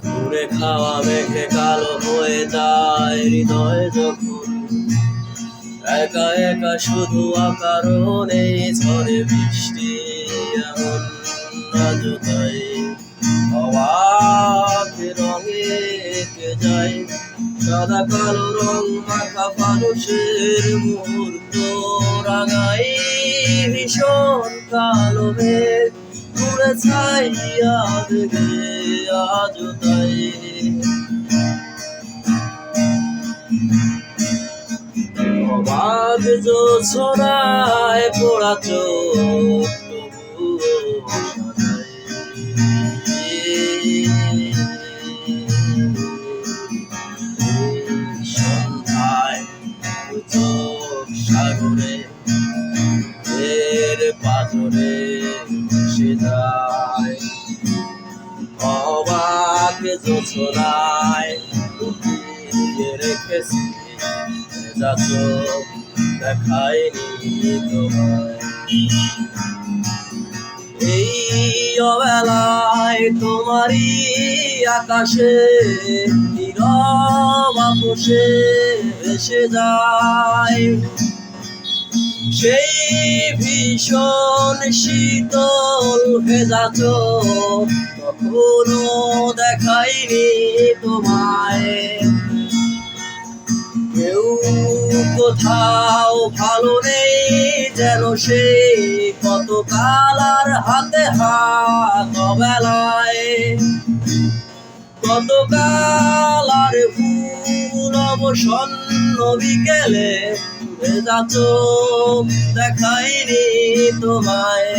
ঘুরে খাওয়া মেঘে কালো হয়ে যায় হৃদয় যখন একা একা শুধু অকারণে ঝরে বৃষ্টি এমন আজও তাই অবাক রঙে এঁকে যায় সাদা কালো রং মাখা মানুষের মুহূর্ত রাঙাই ভীষণ কালো মেঘ ঘুরে ছাইয়া দেখে আজও তাই অবাক জোছনায় পোড়া চোখ তবুও সন্ধ্যায় চোখ সাগরে এর পাথরে ভেসে যায় অবাক জোছনায় লুকিয়ে রেখেছি যা চোখ দেখায়নি তোমায় এই অবেলায় তোমারই আকাশে নীরব আপোষে ভেসে যায় সেই ভীষণ শীতল ভেজা চোখ কখনো দেখায়নি তোমায় কেউ কোথাও ভালো নেই যেন সেই কত কালার হাতে হাত বেলায় কত কালার ফুল অবসন্ন বিকেলে ভেজা চোখ দেখায়নি তোমায়